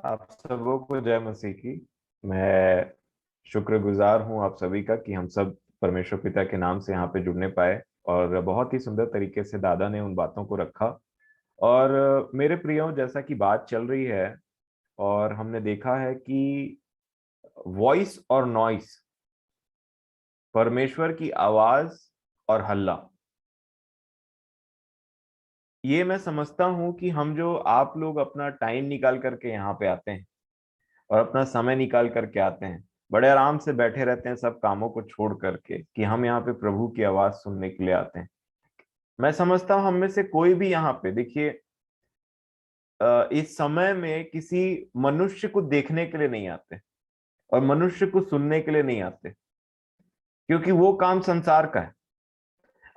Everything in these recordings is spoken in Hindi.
आप सबों को जय मसीह की। मैं शुक्रगुजार हूं आप सभी का कि हम सब परमेश्वर पिता के नाम से यहाँ पे जुड़ने पाए। और बहुत ही सुंदर तरीके से दादा ने उन बातों को रखा। और मेरे प्रियो, जैसा कि बात चल रही है और हमने देखा है कि वॉइस और नॉइस, परमेश्वर की आवाज और हल्ला, ये मैं समझता हूं कि हम जो आप लोग अपना टाइम निकाल करके यहाँ पे आते हैं और अपना समय निकाल करके आते हैं, बड़े आराम से बैठे रहते हैं सब कामों को छोड़ करके कि हम यहाँ पे प्रभु की आवाज सुनने के लिए आते हैं। मैं समझता हूं हम में से कोई भी यहाँ पे देखिए, इस समय में किसी मनुष्य को देखने के लिए नहीं आते और मनुष्य को सुनने के लिए नहीं आते, क्योंकि वो काम संसार का है।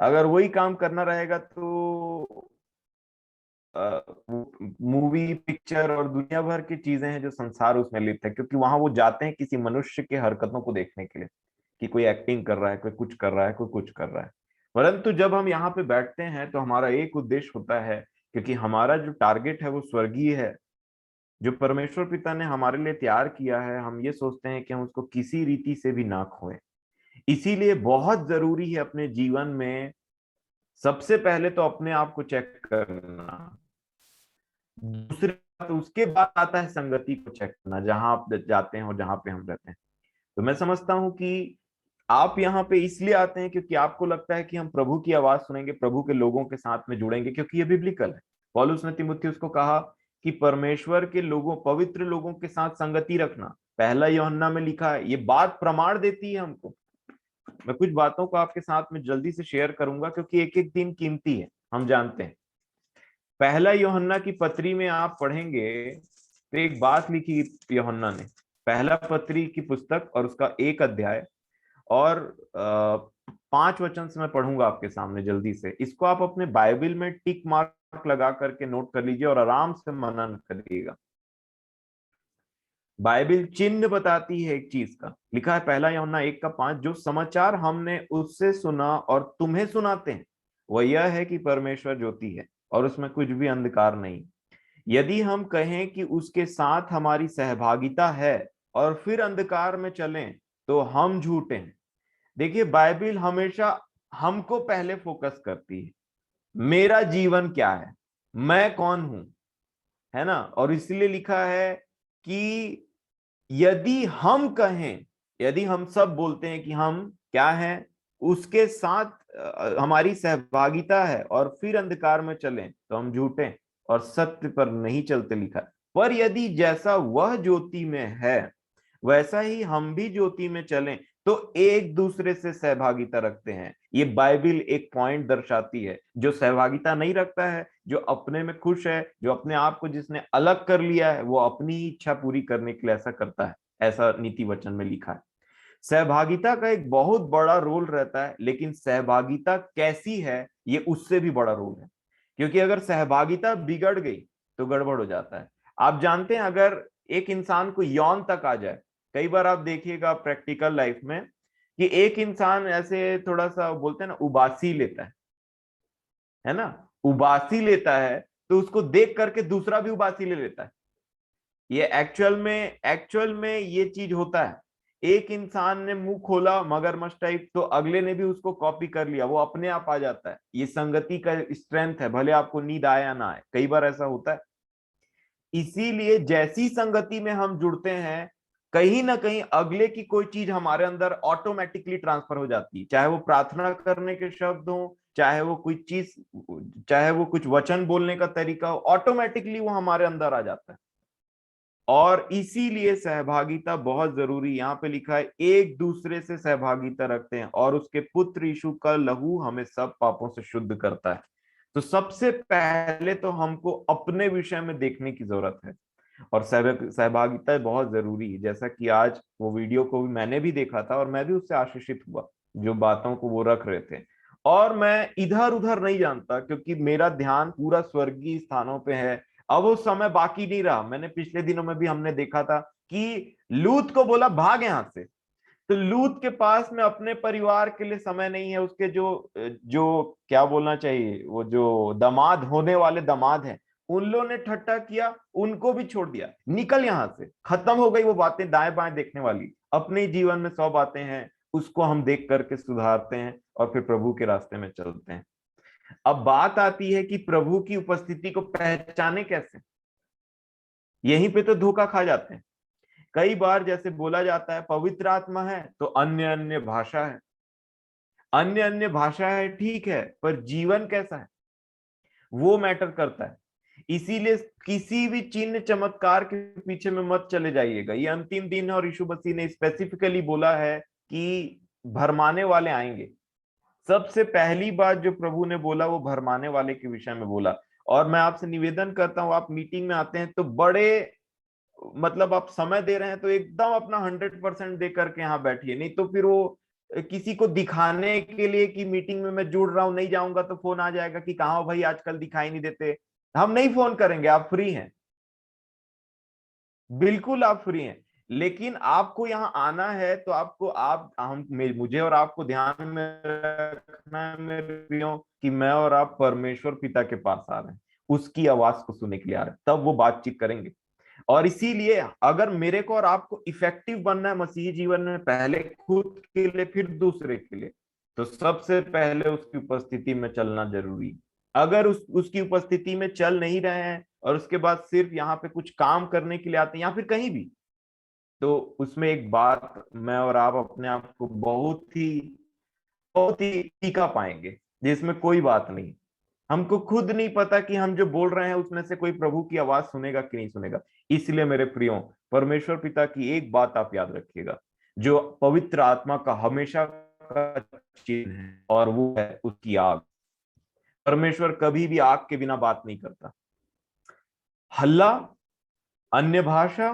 अगर वही काम करना रहेगा तो मूवी पिक्चर और दुनिया भर की चीजें हैं जो संसार उसमें लिप्त है, क्योंकि वहां वो जाते हैं किसी मनुष्य के हरकतों को देखने के लिए कि कोई एक्टिंग कर रहा है, कोई कुछ कर रहा है, कोई कुछ कर रहा है। परंतु जब हम यहाँ पे बैठते हैं तो हमारा एक उद्देश्य होता है, क्योंकि हमारा जो टारगेट है वो स्वर्गीय है, जो परमेश्वर पिता ने हमारे लिए तैयार किया है। हम ये सोचते हैं कि हम उसको किसी रीति से भी ना खोएं। इसीलिए बहुत जरूरी है अपने जीवन में सबसे पहले तो अपने आप को चेक करना। दूसरी बात, उसके बाद आता है संगति को चेक करना, जहां आप जाते हैं और जहां पे हम रहते हैं। तो मैं समझता हूं कि आप यहाँ पे इसलिए आते हैं क्योंकि आपको लगता है कि हम प्रभु की आवाज सुनेंगे, प्रभु के लोगों के साथ में जुड़ेंगे, क्योंकि ये बिब्लिकल है। पौलुस ने तीमुथियुस को कहा कि परमेश्वर के लोगों, पवित्र लोगों के साथ संगति रखना। पहला यूहन्ना में लिखा है, ये बात प्रमाण देती है हमको। मैं कुछ बातों को आपके साथ में जल्दी से शेयर करूंगा, क्योंकि एक एक दिन कीमती है, हम जानते हैं। पहला यूहन्ना की पत्री में आप पढ़ेंगे तो एक बात लिखी यूहन्ना ने, पहला पत्री की पुस्तक और उसका 1 अध्याय और 5 वचन से मैं पढ़ूंगा आपके सामने जल्दी से। इसको आप अपने बाइबल में टिक मार्क लगा करके नोट कर लीजिए और आराम से मनन करिएगा। बाइबल चिन्ह बताती है एक चीज का, लिखा है पहला यूहन्ना 1 का 5, जो समाचार हमने उससे सुना और तुम्हें सुनाते हैं वह यह है कि परमेश्वर ज्योति है और उसमें कुछ भी अंधकार नहीं। यदि हम कहें कि उसके साथ हमारी सहभागिता है और फिर अंधकार में चलें तो हम झूठे हैं। देखिए, बाइबल हमेशा हमको पहले फोकस करती है, मेरा जीवन क्या है, मैं कौन हूं, है ना। और इसलिए लिखा है कि यदि हम कहें, यदि हम सब बोलते हैं कि हम क्या हैं, उसके साथ हमारी सहभागिता है और फिर अंधकार में चलें तो हम झूठे और सत्य पर नहीं चलते, लिखा है। पर यदि जैसा वह ज्योति में है वैसा ही हम भी ज्योति में चलें तो एक दूसरे से सहभागिता रखते हैं। ये बाइबल एक पॉइंट दर्शाती है। जो सहभागिता नहीं रखता है, जो अपने में खुश है, जो अपने आप को जिसने अलग कर लिया है, वो अपनी ही इच्छा पूरी करने के लिए ऐसा करता है, ऐसा नीति वचन में लिखा है। सहभागिता का एक बहुत बड़ा रोल रहता है, लेकिन सहभागिता कैसी है ये उससे भी बड़ा रोल है, क्योंकि अगर सहभागिता बिगड़ गई तो गड़बड़ हो जाता है। आप जानते हैं, अगर एक इंसान को यौन तक आ जाए, कई बार आप देखिएगा प्रैक्टिकल लाइफ में कि एक इंसान ऐसे थोड़ा सा बोलते हैं ना, उबासी लेता है ना, उबासी लेता है, तो उसको देख करके दूसरा भी उबासी ले लेता है। ये एक्चुअल में ये चीज होता है। एक इंसान ने मुंह खोला मगरमच्छ टाइप, तो अगले ने भी उसको कॉपी कर लिया, वो अपने आप आ जाता है। ये संगति का स्ट्रेंथ है, भले आपको नींद आए या ना आए, कई बार ऐसा होता है। इसीलिए जैसी संगति में हम जुड़ते हैं, कहीं ना कहीं अगले की कोई चीज हमारे अंदर ऑटोमेटिकली ट्रांसफर हो जाती है, चाहे वो प्रार्थना करने के शब्द हो, चाहे वो कोई चीज, चाहे वो कुछ वचन बोलने का तरीका हो, ऑटोमेटिकली वो हमारे अंदर आ जाता है। और इसीलिए सहभागिता बहुत जरूरी। यहाँ पे लिखा है एक दूसरे से सहभागिता रखते हैं और उसके पुत्र यीशु का लहू हमें सब पापों से शुद्ध करता है। तो सबसे पहले तो हमको अपने विषय में देखने की जरूरत है, और सहभागिता बहुत जरूरी है। जैसा कि आज वो वीडियो को भी मैंने भी देखा था और मैं भी उससे आशीषित हुआ, जो बातों को वो रख रहे थे। और मैं इधर उधर नहीं जानता, क्योंकि मेरा ध्यान पूरा स्वर्गीय स्थानों पे है। अब वो समय बाकी नहीं रहा। मैंने पिछले दिनों में भी हमने देखा था कि लूत को बोला भाग यहां से, तो लूत के पास में अपने परिवार के लिए समय नहीं है। उसके जो जो क्या बोलना चाहिए, वो जो दामाद, होने वाले दामाद हैं, उन लोगों ने ठट्टा किया, उनको भी छोड़ दिया, निकल यहां से, खत्म हो गई वो बातें दाएं बाएं देखने वाली। अपने जीवन में 100 बातें हैं, उसको हम देख करके सुधारते हैं और फिर प्रभु के रास्ते में चलते हैं। अब बात आती है कि प्रभु की उपस्थिति को पहचाने कैसे। यहीं पे तो धोखा खा जाते हैं। कई बार जैसे बोला जाता है पवित्र आत्मा है तो अन्य अन्य भाषा है, अन्य अन्य भाषा है, ठीक है, पर जीवन कैसा है वो मैटर करता है। इसीलिए किसी भी चिन्ह चमत्कार के पीछे में मत चले जाइएगा। ये अंतिम दिन है और यीशु मसीह ने स्पेसिफिकली बोला है कि भरमाने वाले आएंगे। सबसे पहली बात जो प्रभु ने बोला वो भरमाने वाले के विषय में बोला। और मैं आपसे निवेदन करता हूं, आप मीटिंग में आते हैं तो बड़े, मतलब आप समय दे रहे हैं तो एकदम अपना 100% दे करके यहाँ बैठिए, नहीं तो फिर वो किसी को दिखाने के लिए कि मीटिंग में मैं जुड़ रहा हूं, नहीं जाऊंगा तो फोन आ जाएगा कि कहाँ हो भाई, आजकल दिखाई नहीं देते। हम नहीं फोन करेंगे, आप फ्री हैं, बिल्कुल आप फ्री हैं। लेकिन आपको यहाँ आना है तो आपको, आप हम मुझे और आपको ध्यान में रखना है मेरे प्रियो कि मैं और आप परमेश्वर पिता के पास आ रहे हैं, उसकी आवाज को सुनने के लिए आ रहे हैं, तब वो बातचीत करेंगे। और इसीलिए अगर मेरे को और आपको इफेक्टिव बनना है मसीही जीवन में, पहले खुद के लिए फिर दूसरे के लिए, तो सबसे पहले उसकी उपस्थिति में चलना जरूरी है। अगर उसकी उपस्थिति में चल नहीं रहे हैं और उसके बाद सिर्फ यहाँ पे कुछ काम करने के लिए आते हैं या फिर कहीं भी, तो उसमें एक बात मैं और आप अपने आप को बहुत ही टीका पाएंगे जिसमें कोई बात नहीं। हमको खुद नहीं पता कि हम जो बोल रहे हैं उसमें से कोई प्रभु की आवाज सुनेगा कि नहीं सुनेगा। इसलिए मेरे प्रियो, परमेश्वर पिता की एक बात आप याद रखिएगा, जो पवित्र आत्मा का हमेशा का चिन्ह है और वो है उसकी आग। परमेश्वर कभी भी आग के बिना बात नहीं करता। हल्ला, अन्य भाषा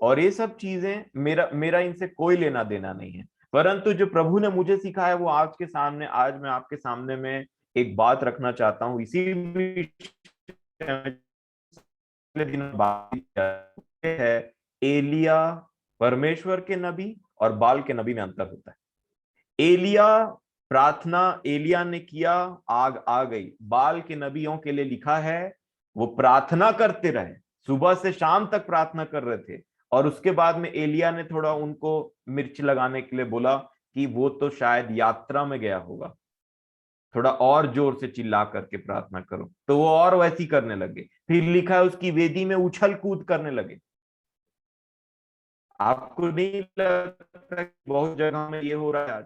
और ये सब चीजें मेरा मेरा इनसे कोई लेना देना नहीं है। परंतु जो प्रभु ने मुझे सिखाया वो आज के सामने, आज मैं आपके सामने में एक बात रखना चाहता हूं। इसी दिन बात है, एलिया परमेश्वर के नबी और बाल के नबी में अंतर होता है। एलिया प्रार्थना एलिया ने किया, आग आ गई। बाल के नबियों के लिए लिखा है वो प्रार्थना करते रहे, सुबह से शाम तक प्रार्थना कर रहे थे, और उसके बाद में एलिया ने थोड़ा उनको मिर्च लगाने के लिए बोला कि वो तो शायद यात्रा में गया होगा, थोड़ा और जोर से चिल्ला करके प्रार्थना करो, तो वो और वैसी करने लगे। फिर लिखा है उसकी वेदी में उछल कूद करने लगे। आपको नहीं लगता कि बहुत जगह में ये हो रहा है आज?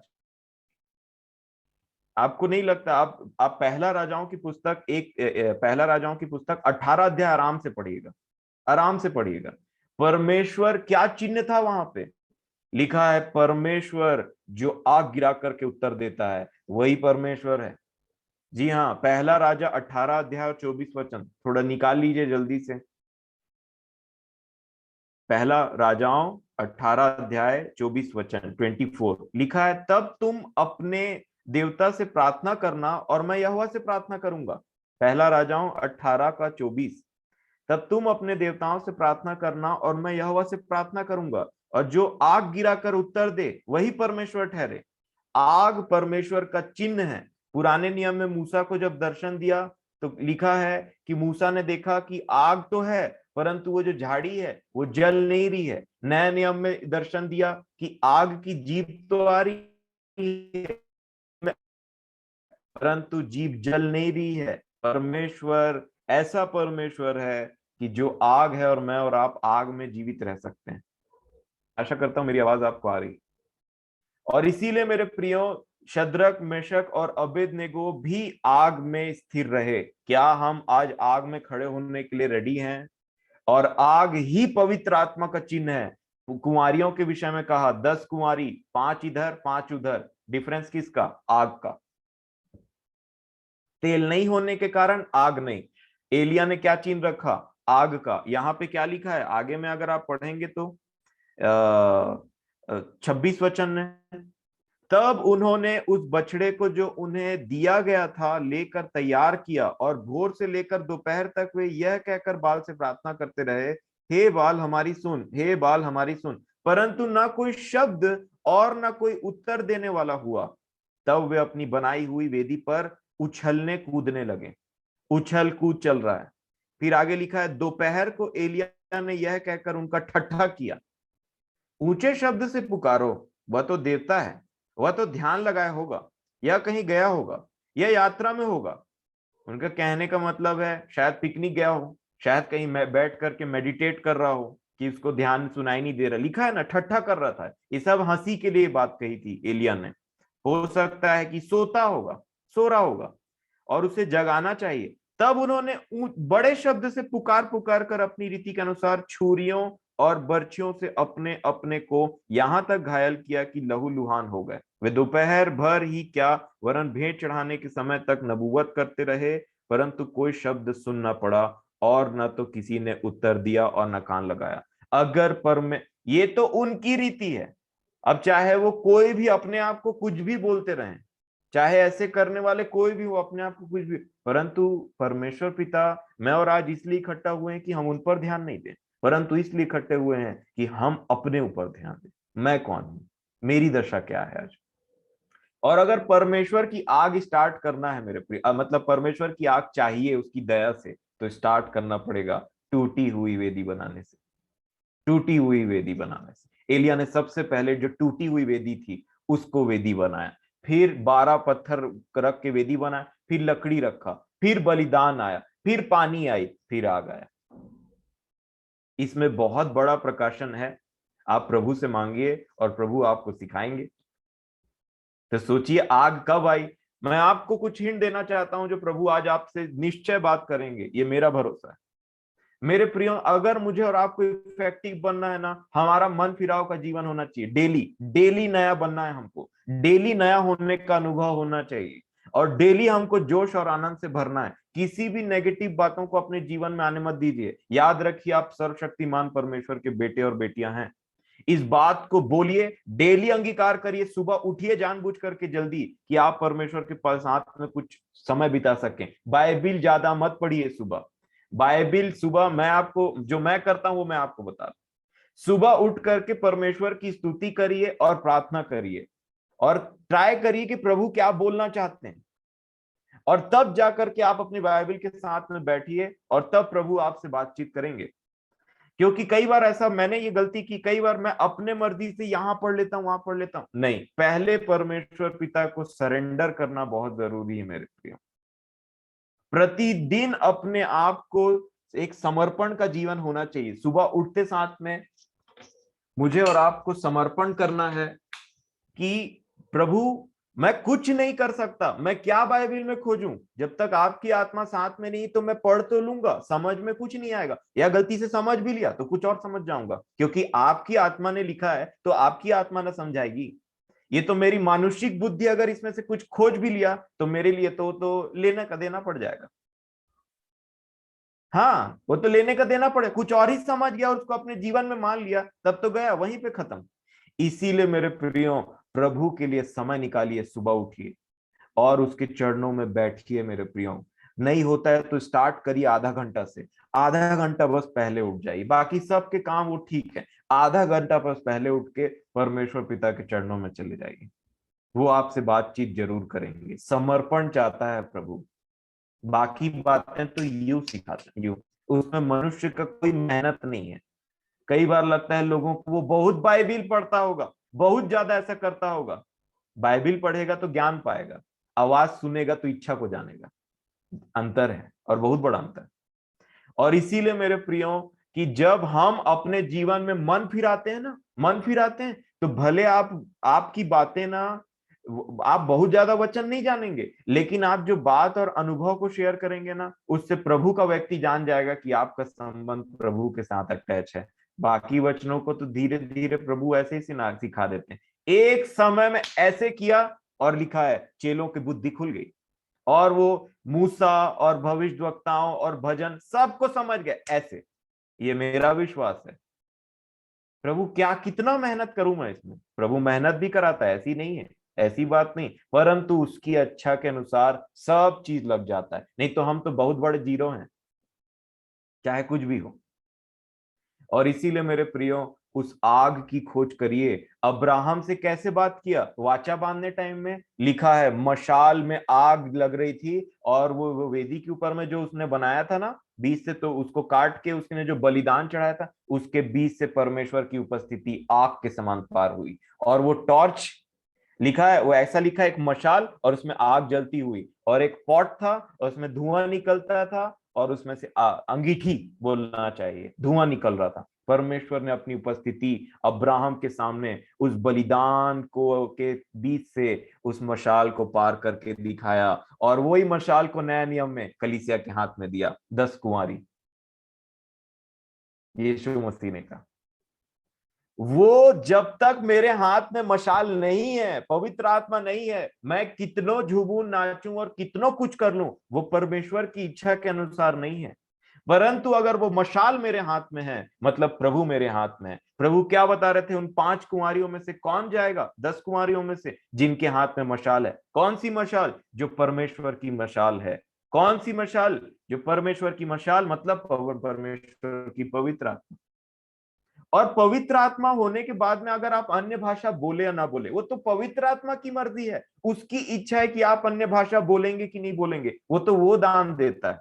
आपको नहीं लगता? आप पहला राजाओं की पुस्तक, पहला राजाओं की पुस्तक 18 अध्याय आराम से पढ़िएगा, आराम से पढ़िएगा। परमेश्वर क्या चिन्ह था वहां पे? लिखा है परमेश्वर जो आग गिरा करके उत्तर देता है, वही परमेश्वर है। जी हाँ, पहला राजा 18 अध्याय और 24 वचन थोड़ा निकाल लीजिए जल्दी से। पहला राजाओं 18 अध्याय 24 वचन 24 लिखा है, तब तुम अपने देवता से प्रार्थना करना और मैं यहोवा से प्रार्थना करूंगा। पहला राजाओं 18 का 24, तब तुम अपने देवताओं से प्रार्थना करना और मैं यहोवा से प्रार्थना करूंगा, और जो आग गिराकर उत्तर दे वही परमेश्वर ठहरे। आग परमेश्वर का चिन्ह है। पुराने नियम में मूसा को जब दर्शन दिया तो लिखा है कि मूसा ने देखा कि आग तो है परंतु वो जो झाड़ी है वो जल नहीं रही है। नए नियम में दर्शन दिया कि आग की जीभ तो आ रही है परंतु जीभ जल नहीं रही है। परमेश्वर ऐसा परमेश्वर है कि जो आग है और मैं और आप आग में जीवित रह सकते हैं। आशा करता हूं मेरी आवाज आपको आ रही। और इसीलिए मेरे प्रियो, शद्रक मेशक और अबेदनेगो भी आग में स्थिर रहे। क्या हम आज आग में खड़े होने के लिए रेडी हैं? और आग ही पवित्र आत्मा का चिन्ह है। कुंवारियों के विषय में कहा 10 कुंवारी, 5 इधर 5 उधर। डिफरेंस किसका? आग का। तेल नहीं होने के कारण आग नहीं। एलिया ने क्या चिन्ह रखा? आग का। यहाँ पे क्या लिखा है आगे में अगर आप पढ़ेंगे तो 26 वचन में, तब उन्होंने उस बछड़े को जो उन्हें दिया गया था लेकर तैयार किया, और भोर से लेकर दोपहर तक वे यह कहकर बाल से प्रार्थना करते रहे, हे बाल हमारी सुन, हे बाल हमारी सुन, परंतु ना कोई शब्द और ना कोई उत्तर देने वाला हुआ। तब वे अपनी बनाई हुई वेदी पर उछलने कूदने लगे। उछल कूद चल रहा है। फिर आगे लिखा है, दोपहर को एलिय्याह ने यह कहकर उनका ठट्ठा किया, ऊंचे शब्द से पुकारो, वह तो देवता है, वह तो ध्यान लगाया होगा, या कहीं गया होगा, या यात्रा में होगा। उनका कहने का मतलब है शायद पिकनिक गया हो, शायद कहीं बैठ करके मेडिटेट कर रहा हो कि उसको ध्यान सुनाई नहीं दे रहा। लिखा है ना, ठट्ठा कर रहा था। ये सब हंसी के लिए बात कही थी एलिय्याह ने। हो सकता है कि सोता होगा, सो रहा होगा, और उसे जगाना चाहिए। तब उन्होंने बड़े शब्द से पुकार पुकार कर अपनी रीति के अनुसार छुरियों और बर्छियों से अपने अपने को यहां तक घायल किया कि लहूलुहान हो गए। वे दोपहर भर ही क्या, वरन भेंट चढ़ाने के समय तक नबूवत करते रहे, परंतु कोई शब्द सुन न पड़ा, और न तो किसी ने उत्तर दिया और न कान लगाया। अगर पर में ये तो उनकी रीति है। अब चाहे वो कोई भी अपने आप को कुछ भी बोलते रहें, चाहे ऐसे करने वाले कोई भी हो अपने आप को कुछ भी, परंतु परमेश्वर पिता, मैं और आज इसलिए इकट्ठा हुए हैं कि हम उन पर ध्यान नहीं दें, परंतु इसलिए इकट्ठे हुए हैं कि हम अपने ऊपर ध्यान दें। मैं कौन हूं, मेरी दशा क्या है आज। और अगर परमेश्वर की आग स्टार्ट करना है मेरे प्रिय, मतलब परमेश्वर की आग चाहिए उसकी दया से, तो स्टार्ट करना पड़ेगा टूटी हुई वेदी बनाने से। टूटी हुई वेदी बनाने से एलिय्याह ने सबसे पहले जो टूटी हुई वेदी थी उसको वेदी बनाया, फिर 12 पत्थर रख के वेदी बनाया, फिर लकड़ी रखा, फिर बलिदान आया, फिर पानी आई, फिर आग आया। इसमें बहुत बड़ा प्रकाशन है। आप प्रभु से मांगिए और प्रभु आपको सिखाएंगे। तो सोचिए आग कब आई। मैं आपको कुछ हिंट देना चाहता हूं जो प्रभु आज आपसे निश्चय बात करेंगे, ये मेरा भरोसा है। मेरे प्रियो, अगर मुझे और आपको इफेक्टिव बनना है ना, हमारा मन फिराव का जीवन होना चाहिए। डेली डेली नया बनना है हमको, डेली नया होने का अनुभव होना चाहिए, और डेली हमको जोश और आनंद से भरना है। किसी भी नेगेटिव बातों को अपने जीवन में आने मत दीजिए। याद रखिए आप सर्वशक्तिमान परमेश्वर के बेटे और बेटियां हैं। इस बात को बोलिए, डेली अंगीकार करिए। सुबह उठिए जानबूझ करके जल्दी, कि आप परमेश्वर के पास साथ में कुछ समय बिता सकें। बाइबिल ज्यादा मत पढ़िए सुबह। बाइबिल सुबह, मैं आपको जो मैं करता हूं वो मैं आपको बता रहा हूं। सुबह उठ करके परमेश्वर की स्तुति करिए और प्रार्थना करिए, और ट्राई करिए कि प्रभु क्या बोलना चाहते हैं, और तब जाकर के आप अपनी बाइबिल के साथ में बैठिए, और तब प्रभु आपसे बातचीत करेंगे। क्योंकि कई बार ऐसा मैंने ये गलती की, कई बार मैं अपने मर्जी से यहां पढ़ लेता हूं वहां पढ़ लेता हूं। नहीं, पहले परमेश्वर पिता को सरेंडर करना बहुत जरूरी है मेरे प्रियो। प्रतिदिन अपने आप को एक समर्पण का जीवन होना चाहिए। सुबह उठते साथ में मुझे और आपको समर्पण करना है कि प्रभु, मैं कुछ नहीं कर सकता, मैं क्या बाइबिल में खोजूं, जब तक आपकी आत्मा साथ में नहीं। तो मैं पढ़ तो लूंगा, समझ में कुछ नहीं आएगा, या गलती से समझ भी लिया तो कुछ और समझ जाऊंगा, क्योंकि आपकी आत्मा ने लिखा है तो आपकी आत्मा ना समझाएगी। ये तो मेरी मानुषिक बुद्धि अगर इसमें से कुछ खोज भी लिया तो मेरे लिए तो लेना का देना पड़ जाएगा। हाँ, वो तो लेने का देना पड़े। कुछ और ही समझ गया और उसको अपने जीवन में मान लिया, तब तो गया वहीं पे खत्म। इसीलिए मेरे प्रियो, प्रभु के लिए समय निकालिए, सुबह उठिए और उसके चरणों में बैठिए। मेरे प्रियो, नहीं होता है तो स्टार्ट करिए आधा घंटा से। आधा घंटा बस पहले उठ जाइए, बाकी सबके काम वो ठीक है। आधा घंटा बस पहले उठ के परमेश्वर पिता के चरणों में चले जाइए। वो आपसे बातचीत जरूर करेंगे। समर्पण चाहता है प्रभु। बाकी बातें तो यू सिखाते हैं, यू, उसमें मनुष्य का कोई मेहनत नहीं है। कई बार लगता है लोगों को वो बहुत बाइबिल पढ़ता होगा, बहुत ज्यादा ऐसा करता होगा। बाइबिल पढ़ेगा तो ज्ञान पाएगा, आवाज सुनेगा तो इच्छा को जानेगा। अंतर है, और बहुत बड़ा अंतर। और इसीलिए मेरे प्रियो, कि जब हम अपने जीवन में मन फिराते हैं ना, मन फिराते हैं, तो भले आपकी बातें ना, आप बहुत ज्यादा वचन नहीं जानेंगे, लेकिन आप जो बात और अनुभव को शेयर करेंगे ना, उससे प्रभु का व्यक्ति जान जाएगा कि आपका संबंध प्रभु के साथ अटैच है। बाकी वचनों को तो धीरे धीरे प्रभु ऐसे ही सिखा देते हैं। एक समय में ऐसे किया, और लिखा है चेलों की बुद्धि खुल गई, और वो मूसा और भविष्यवक्ताओं और भजन सबको समझ गए ऐसे। ये मेरा विश्वास है। प्रभु क्या, कितना मेहनत करूं मैं इसमें। प्रभु मेहनत भी कराता है, ऐसी नहीं है, ऐसी बात नहीं, परंतु उसकी अच्छा के अनुसार सब चीज लग जाता है। नहीं तो हम तो बहुत बड़े जीरो हैं, चाहे कुछ भी हो। और इसीलिए मेरे प्रियो, उस आग की खोज करिए। अब्राहम से कैसे बात किया, वाचा बांधने टाइम में लिखा है, मशाल में आग लग रही थी, और वो वेदी के ऊपर में जो उसने बनाया था ना, बीच से तो उसको काट के उसने जो बलिदान चढ़ाया था उसके बीच से परमेश्वर की उपस्थिति आग के समान पार हुई। और वो टॉर्च लिखा है, वो ऐसा लिखा है, एक मशाल और उसमें आग जलती हुई, और एक पॉट था और उसमें धुआं निकलता था, और उसमें से अंगीठी बोलना चाहिए, धुआं निकल रहा था। परमेश्वर ने अपनी उपस्थिति अब्राहम के सामने उस बलिदान को के बीच से उस मशाल को पार करके दिखाया, और वही मशाल को नया नियम में कलीसिया के हाथ में दिया, 10 कुंवारी, यीशु मसीह ने कहा वो जब तक मेरे हाथ में मशाल नहीं है, पवित्र आत्मा नहीं है, मैं कितनों झूमूं नाचूं और कितनों कुछ कर लूं, वो परमेश्वर की इच्छा के अनुसार नहीं है। परंतु अगर वो मशाल मेरे हाथ में है, मतलब प्रभु मेरे हाथ में है। प्रभु क्या बता रहे थे, उन 5 कुंवारियों में से कौन जाएगा, 10 कुंवारियों में से जिनके हाथ में मशाल है। कौन सी मशाल? जो परमेश्वर की मशाल है। कौन सी मशाल? जो परमेश्वर की मशाल, मतलब परमेश्वर की पवित्र आत्मा। और पवित्र आत्मा होने के बाद में अगर आप अन्य भाषा बोले या ना बोले, वो तो पवित्र आत्मा की मर्जी है, उसकी इच्छा है कि आप अन्य भाषा बोलेंगे कि नहीं बोलेंगे, वो तो वो दान देता है।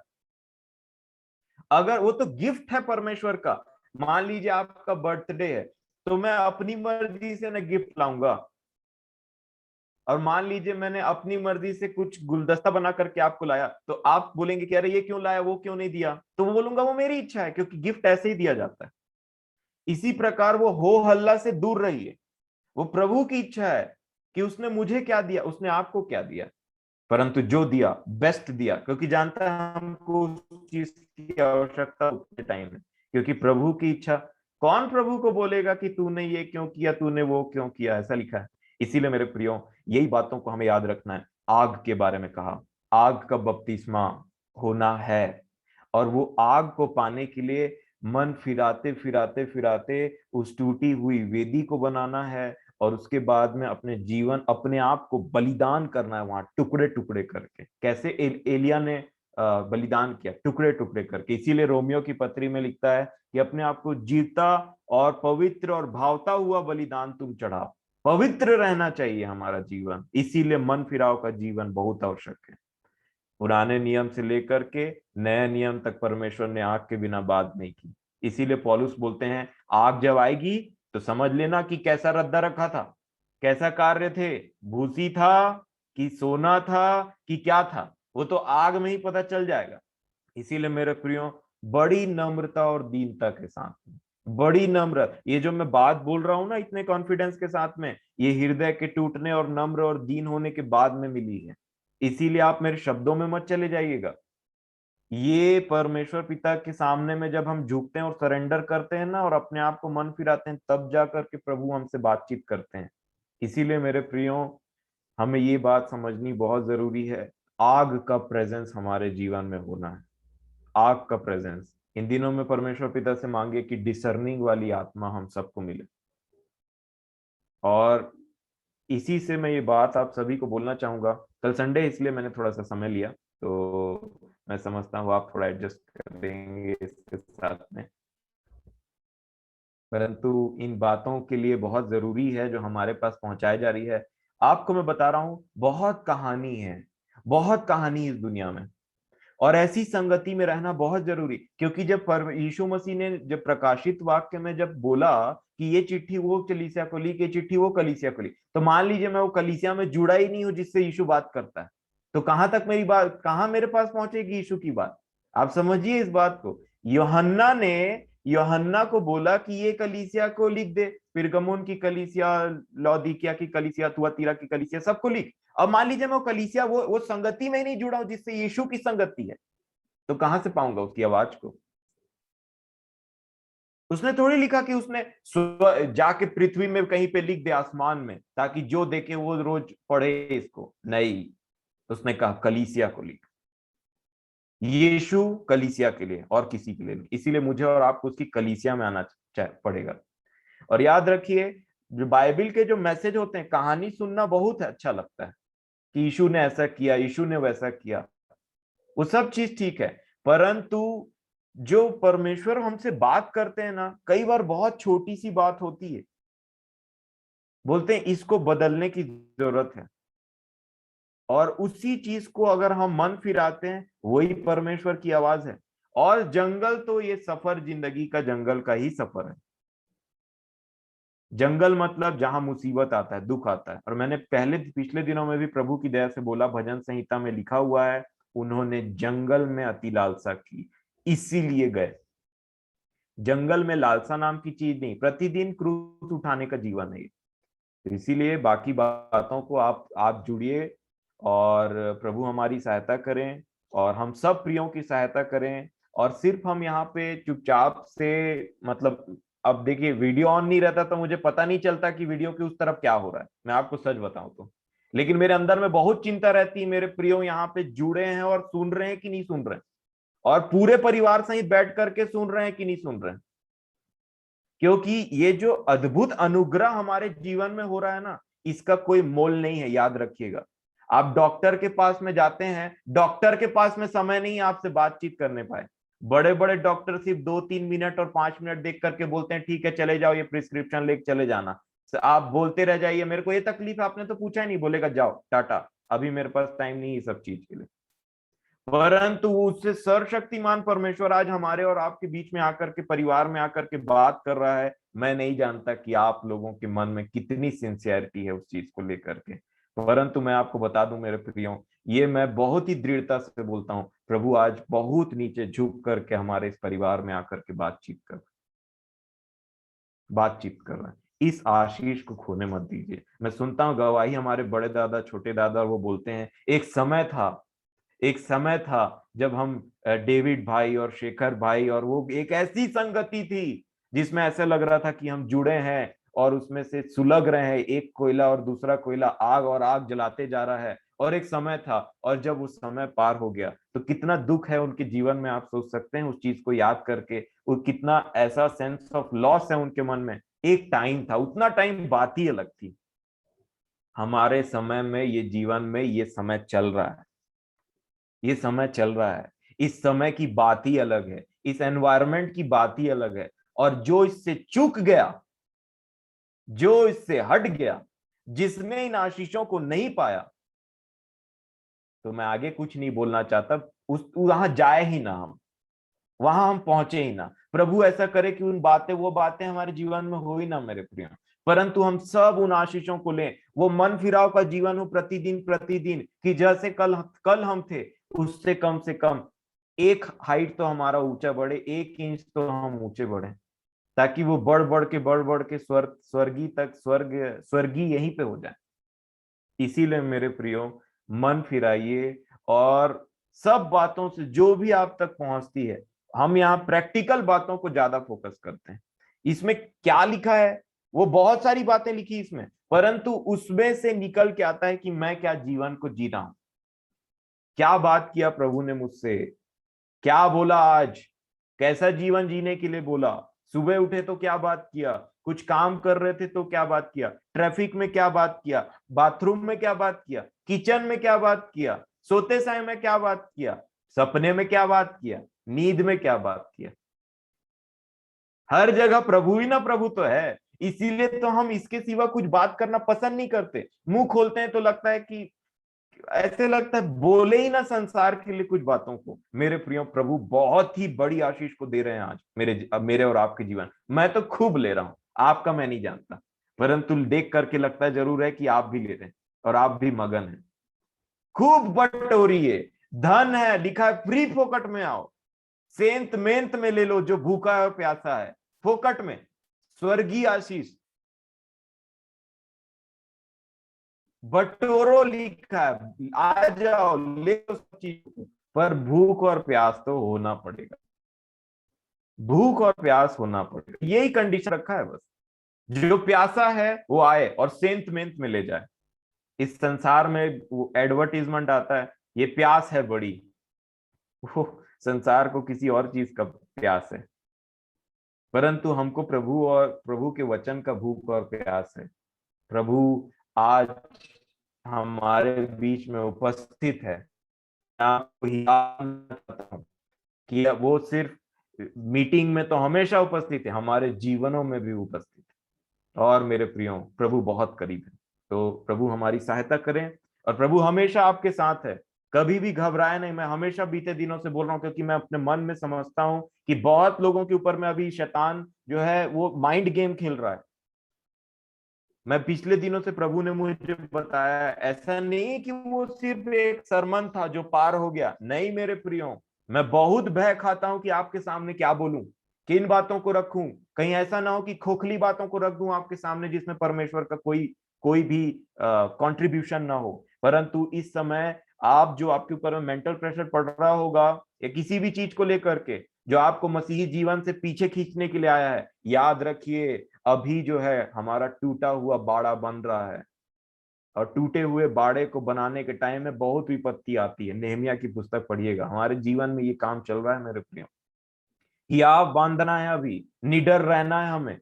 अगर वो तो गिफ्ट है परमेश्वर का। मान लीजिए आपका बर्थडे है, तो मैं अपनी मर्जी से ना गिफ्ट लाऊंगा, और मान लीजिए मैंने अपनी मर्जी से कुछ गुलदस्ता बना करके आपको लाया, तो आप बोलेंगे कि अरे ये क्यों लाया, वो क्यों नहीं दिया, तो वो बोलूंगा वो मेरी इच्छा है, क्योंकि गिफ्ट ऐसे ही दिया जाता है। इसी प्रकार वो हो हल्ला से दूर रहिए। वो प्रभु की इच्छा है कि उसने मुझे क्या दिया, उसने आपको क्या दिया, परंतु जो दिया बेस्ट दिया, क्योंकि जानता है हमको उस चीज की आवश्यकता उतने टाइम में। क्योंकि प्रभु की इच्छा, कौन प्रभु को बोलेगा कि तूने ये क्यों किया, तूने वो क्यों किया, ऐसा लिखा है। इसीलिए मेरे प्रियो, यही बातों को हमें याद रखना है। आग के बारे में कहा, आग का बपतिस्मा होना है, और वो आग को पाने के लिए मन फिराते फिराते फिराते उस टूटी हुई वेदी को बनाना है, और उसके बाद में अपने जीवन, अपने आप को बलिदान करना है वहां टुकड़े टुकड़े करके। कैसे एलिया ने बलिदान किया, टुकड़े टुकड़े करके। इसीलिए रोमियो की पत्री में लिखता है कि अपने आप को जीवता और पवित्र और भावता हुआ बलिदान तुम चढ़ाओ। पवित्र रहना चाहिए हमारा जीवन, इसीलिए मन फिराव का जीवन बहुत आवश्यक है। पुराने नियम से लेकर के नए नियम तक परमेश्वर ने आग के बिना बात नहीं की। इसीलिए पौलुस बोलते हैं, आग जब आएगी तो समझ लेना कि कैसा रद्दा रखा था, कैसा कार्य थे, भूसी था कि सोना था कि क्या था, वो तो आग में ही पता चल जाएगा। इसीलिए मेरे प्रियो, बड़ी नम्रता और दीनता के साथ में, बड़ी नम्र, ये जो मैं बात बोल रहा हूं ना इतने कॉन्फिडेंस के साथ में, ये हृदय के टूटने और नम्र और दीन होने के बाद में मिली है। इसीलिए आप मेरे शब्दों में मत चले जाइएगा। ये परमेश्वर पिता के सामने में जब हम झुकते हैं और सरेंडर करते हैं ना, और अपने आप को मन फिराते हैं, तब जा करके प्रभु हमसे बातचीत करते हैं। इसीलिए मेरे प्रियो, हमें ये बात समझनी बहुत जरूरी है, आग का प्रेजेंस हमारे जीवन में होना है। आग का प्रेजेंस इन दिनों में परमेश्वर पिता से मांगे कि डिसर्निंग वाली आत्मा हम सबको मिले। और इसी से मैं ये बात आप सभी को बोलना चाहूंगा। कल संडे है, इसलिए मैंने थोड़ा सा समय लिया, तो मैं समझता हूँ आप थोड़ा एडजस्ट करेंगे इसके साथ में। परंतु इन बातों के लिए बहुत जरूरी है जो हमारे पास पहुंचाई जा रही है। आपको मैं बता रहा हूँ, बहुत कहानी है, बहुत कहानी इस दुनिया में, और ऐसी संगति में रहना बहुत जरूरी। क्योंकि जब यीशु मसीह ने जब प्रकाशित वाक्य में जब बोला कि ये चिट्ठी वो कलीसिया को ली, ये चिट्ठी वो कलीसिया को ली, तो मान लीजिए मैं वो कलीसिया में जुड़ा ही नहीं हूं जिससे यीशु बात करता है, तो कहां तक मेरी बात, कहां मेरे पास पहुंचेगी यीशु की बात। आप समझिए इस बात को। यूहन्ना ने यूहन्ना को बोला कि ये कलीसिया को लिख दे, पिरगमुन की कलीसिया, लौदीकिया की कलीसिया, तुआतीरा की कलीसिया, सबको लिख। अब मान लीजिए मैं वो कलीसिया, वो संगति में ही नहीं जुड़ा हूं जिससे यीशु की संगति है, तो कहां से पाऊंगा उसकी आवाज को। उसने थोड़ी लिखा कि उसने जाके पृथ्वी में कहीं पे लिख दे आसमान में, ताकि जो देखे वो रोज पढ़े इसको, नहीं। उसने कहा कलीसिया को लिख, यीशु कलीसिया के लिए और किसी के लिए नहीं। इसीलिए मुझे और आपको उसकी कलीसिया में आना पड़ेगा। और याद रखिए, जो बाइबल के जो मैसेज होते हैं, कहानी सुनना बहुत अच्छा लगता है कि यीशु ने ऐसा किया, यीशु ने वैसा किया, वो सब चीज ठीक है। परंतु जो परमेश्वर हमसे बात करते हैं ना, कई बार बहुत छोटी सी बात होती है, बोलते हैं इसको बदलने की जरूरत है, और उसी चीज को अगर हम मन फिराते हैं, वही परमेश्वर की आवाज है। और जंगल तो ये सफर जिंदगी का जंगल का ही सफर है। जंगल मतलब जहां मुसीबत आता है, दुख आता है। और मैंने पहले पिछले दिनों में भी प्रभु की दया से बोला, भजन संहिता में लिखा हुआ है, उन्होंने जंगल में अति लालसा की इसीलिए गए। जंगल में लालसा नाम की चीज नहीं, प्रतिदिन क्रूस उठाने का जीवन है ये। तो इसीलिए बाकी बातों को आप जुड़िए और प्रभु हमारी सहायता करें और हम सब प्रियों की सहायता करें। और सिर्फ हम यहाँ पे चुपचाप से, मतलब अब देखिए वीडियो ऑन नहीं रहता तो मुझे पता नहीं चलता कि वीडियो के उस तरफ क्या हो रहा है, मैं आपको सच बताऊं तो। लेकिन मेरे अंदर में बहुत चिंता रहती है, मेरे प्रियो यहाँ पे जुड़े हैं और सुन रहे हैं कि नहीं सुन रहे हैं, और पूरे परिवार सहित बैठ करके सुन रहे हैं कि नहीं सुन रहे हैं। क्योंकि ये जो अद्भुत अनुग्रह हमारे जीवन में हो रहा है ना, इसका कोई मोल नहीं है, याद रखिएगा। आप डॉक्टर के पास में जाते हैं, डॉक्टर के पास में समय नहीं है आपसे बातचीत करने पाए। बड़े बड़े डॉक्टर सिर्फ 2-3 मिनट और 5 मिनट देख करके बोलते हैं ठीक है चले जाओ, ये प्रिस्क्रिप्शन लेके चले जाना। आप बोलते रह जाइए मेरे को ये तकलीफ है, आपने तो पूछा ही नहीं, बोलेगा जाओ टाटा, अभी मेरे पास टाइम नहीं है सब चीज के लिए। परंतु उससे सर्वशक्तिमान परमेश्वर आज हमारे और आपके बीच में आकर के, परिवार में आकर के बात कर रहा है। मैं नहीं जानता कि आप लोगों के मन में कितनी सिंसियरिटी है उस चीज को लेकर के, परंतु मैं आपको बता दूं मेरे प्रियो, ये मैं बहुत ही दृढ़ता से बोलता हूं, प्रभु आज बहुत नीचे झुक करके हमारे इस परिवार में आकर के बातचीत कर रहा है। इस आशीष को खोने मत दीजिए। मैं सुनता हूँ गवाही हमारे बड़े दादा, छोटे दादा, वो बोलते हैं एक समय था जब हम डेविड भाई और शेखर भाई, और वो एक ऐसी संगति थी जिसमें ऐसे लग रहा था कि हम जुड़े हैं और उसमें से सुलग रहे हैं, एक कोयला और दूसरा कोयला, आग और आग जलाते जा रहा है। और एक समय था, और जब वो समय पार हो गया तो कितना दुख है उनके जीवन में, आप सोच सकते हैं उस चीज को याद करके। वो कितना ऐसा सेंस ऑफ लॉस है उनके मन में। एक टाइम था, उतना टाइम बात ही अलग थी। हमारे समय में, ये जीवन में ये समय चल रहा है, ये समय चल रहा है। इस समय की बात ही अलग है, इस एनवायरनमेंट की बात ही अलग है। और जो इससे चूक गया, जो इससे हट गया, जिसने इन आशीषों को नहीं पाया, तो मैं आगे कुछ नहीं बोलना चाहता, उस वहां जाए ही ना हम, वहां हम पहुंचे ही ना। प्रभु ऐसा करे कि वो बातें हमारे जीवन में हो ही ना मेरे प्रिय, परंतु हम सब उन आशीषों को लें। वो मन फिराव का जीवन हो प्रतिदिन प्रतिदिन, कि जैसे कल कल हम थे उससे कम से कम एक हाइट तो हमारा ऊंचा बढ़े, 1 इंच तो हम ऊंचे बढ़े, ताकि वो बढ़ बढ़ के स्वर्गी तक, स्वर्गी यहीं पे हो जाए। इसीलिए मेरे प्रियो, मन फिराइए और सब बातों से जो भी आप तक पहुंचती है, हम यहाँ प्रैक्टिकल बातों को ज्यादा फोकस करते हैं। इसमें क्या लिखा है, वो बहुत सारी बातें लिखी इसमें, परंतु उसमें से निकल के आता है कि मैं क्या जीवन को जी रहा हूं, क्या बात किया प्रभु ने मुझसे, क्या बोला आज, कैसा जीवन जीने के लिए बोला। सुबह उठे तो क्या बात किया, कुछ काम कर रहे थे तो क्या बात किया, ट्रैफिक में क्या बात किया, बाथरूम में क्या बात किया, किचन में क्या बात किया, सोते समय में क्या बात किया, सपने में क्या बात किया, नींद में क्या बात किया। हर जगह प्रभु ही ना प्रभु तो है। इसीलिए तो हम इसके सिवा कुछ बात करना पसंद नहीं करते। मुंह खोलते हैं तो लगता है कि, ऐसे लगता है बोले ही ना संसार के लिए कुछ बातों को। मेरे प्रियो, प्रभु बहुत ही बड़ी आशीष को दे रहे हैं आज मेरे और आपके जीवन। मैं तो खूब ले रहा हूं, आपका मैं नहीं जानता, परंतु देख करके लगता है जरूर है कि आप भी ले रहे हैं और आप भी मगन हैं। खूब बटोरी है, धन है, लिखा है फ्री फोकट में आओ, सेंत मेंत में ले लो जो भूखा है और प्यासा है, फोकट में स्वर्गीय आशीष बटोरो, लिखा है आ जाओ ले लो सब चीज को। पर भूख और प्यास तो होना पड़ेगा, भूख और प्यास होना पड़ेगा, यही कंडीशन रखा है बस। जो प्यासा है वो आए और सेंत मेंत में ले जाए। इस संसार में वो एडवर्टीजमेंट आता है, ये प्यास है बड़ी, वो संसार को किसी और चीज का प्यास है, परंतु हमको प्रभु और प्रभु के वचन का भूख और प्यास है। प्रभु आज हमारे बीच में उपस्थित है। मैं आपको याद करता हूं कि वो सिर्फ मीटिंग में तो हमेशा उपस्थित है, हमारे जीवनों में भी उपस्थित है। और मेरे प्रियो, प्रभु बहुत करीब है। तो प्रभु हमारी सहायता करें, और प्रभु हमेशा आपके साथ है। कभी भी घबराए नहीं। मैं हमेशा बीते दिनों से बोल रहा हूँ, क्योंकि मैं अपने मन में समझता हूँ कि बहुत लोगों के ऊपर में अभी शैतान जो है वो माइंड गेम खेल रहा है। मैं पिछले दिनों से प्रभु ने मुझे बताया, ऐसा नहीं कि वो सिर्फ एक सरमन था जो पार हो गया, नहीं मेरे प्रियो। मैं बहुत भय खाता हूं कि आपके सामने क्या बोलूं, किन बातों को रखूं। कहीं ऐसा ना हो कि खोखली बातों को रख दूं आपके सामने जिसमें परमेश्वर का कोई कोई भी कंट्रीब्यूशन ना हो। परंतु इस समय आप जो आपके ऊपर में मेंटल प्रेशर पड़ रहा होगा या किसी भी चीज को लेकर के जो आपको मसीही जीवन से पीछे खींचने के लिए आया है, याद रखिए अभी जो है हमारा टूटा हुआ बाड़ा बन रहा है। और टूटे हुए बाड़े को बनाने के टाइम में बहुत विपत्ति आती है। नेहमिया की पुस्तक पढ़िएगा, हमारे जीवन में ये काम चल रहा है मेरे प्रियो। हियाव बांधना है, अभी निडर रहना है हमें,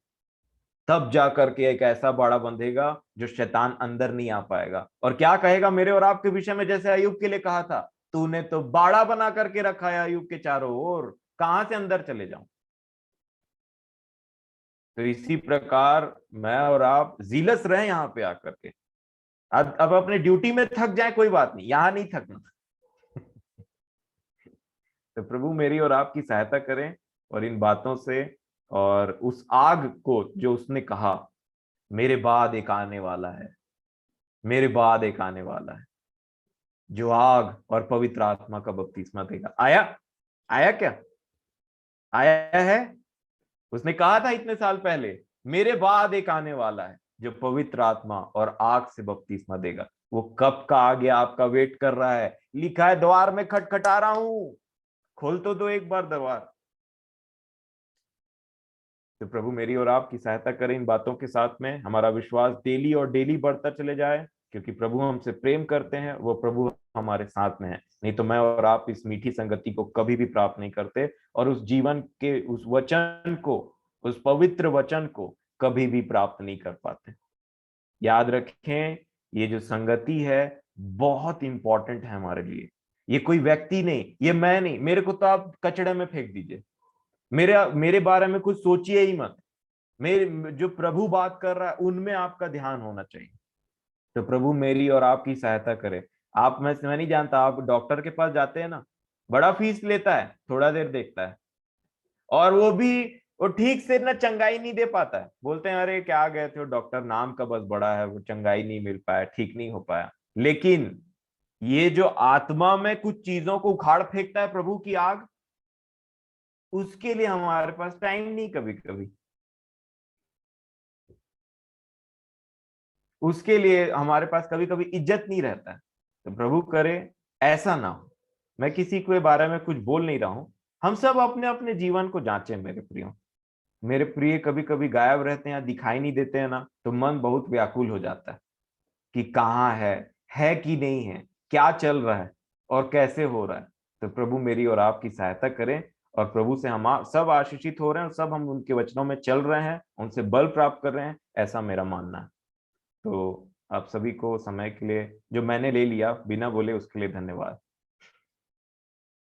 तब जा करके एक ऐसा बाड़ा बंधेगा जो शैतान अंदर नहीं आ पाएगा। और क्या कहेगा मेरे और आपके विषय में, जैसे अयुब के लिए कहा था, तूने तो बाड़ा बना करके रखा है अयुब के चारों ओर, कहां से अंदर चले जाऊं। तो इसी प्रकार मैं और आप जीलस रहे यहाँ पे आकर के। अब अपने ड्यूटी में थक जाए कोई बात नहीं, यहां नहीं थकना। तो प्रभु मेरी और आपकी सहायता करें और इन बातों से, और उस आग को जो उसने कहा, मेरे बाद एक आने वाला है, मेरे बाद एक आने वाला है जो आग और पवित्र आत्मा का बपतिस्मा देगा। आया, आया क्या, आया है। उसने कहा था इतने साल पहले, मेरे बाद एक आने वाला है जो पवित्र आत्मा और आग से बपतिस्मा देगा। वो कब का आ गया, आपका वेट कर रहा है। लिखा है द्वार में खटखटा रहा हूं, खोल तो दो एक बार दरबार। तो प्रभु मेरी और आपकी सहायता करें, इन बातों के साथ में हमारा विश्वास डेली और डेली बढ़ता चले जाए, क्योंकि प्रभु हमसे प्रेम करते हैं, वो प्रभु हमारे साथ में है। नहीं तो मैं और आप इस मीठी संगति को कभी भी प्राप्त नहीं करते, और उस जीवन के उस वचन को, उस पवित्र वचन को कभी भी प्राप्त नहीं कर पाते। याद रखें, ये जो संगति है बहुत इंपॉर्टेंट है हमारे लिए। ये कोई व्यक्ति नहीं, ये मैं नहीं, मेरे को तो आप कचड़े में फेंक दीजिए, मेरे मेरे बारे में कुछ सोचिए ही मत। मेरे जो प्रभु बात कर रहा है उनमें आपका ध्यान होना चाहिए। तो प्रभु मेरी और आपकी सहायता करे। आप, मैं नहीं जानता, आप डॉक्टर के पास जाते हैं ना, बड़ा फीस लेता है, थोड़ा देर देखता है, और वो भी वो ठीक से ना चंगाई नहीं दे पाता है। बोलते हैं अरे क्या गए थे डॉक्टर, नाम का बस बड़ा है, वो चंगाई नहीं मिल पाया, ठीक नहीं हो पाया। लेकिन ये जो आत्मा में कुछ चीजों को उखाड़ फेंकता है प्रभु की आग, उसके लिए हमारे पास टाइम नहीं, कभी कभी उसके लिए हमारे पास कभी कभी इज्जत नहीं रहता है। तो प्रभु करे ऐसा ना हो। मैं किसी के बारे में कुछ बोल नहीं रहा हूं, हम सब अपने अपने जीवन को जांचें मेरे प्रियो। मेरे प्रिय कभी कभी गायब रहते हैं, दिखाई नहीं देते हैं ना, तो मन बहुत व्याकुल हो जाता है कि कहाँ है कि नहीं है, क्या चल रहा है और कैसे हो रहा है। तो प्रभु मेरी और आपकी सहायता करें, और प्रभु से हम सब आशीषित हो रहे हैं, और सब हम उनके वचनों में चल रहे हैं, उनसे बल प्राप्त कर रहे हैं, ऐसा मेरा मानना है। तो आप सभी को समय के लिए जो मैंने ले लिया बिना बोले उसके लिए धन्यवाद।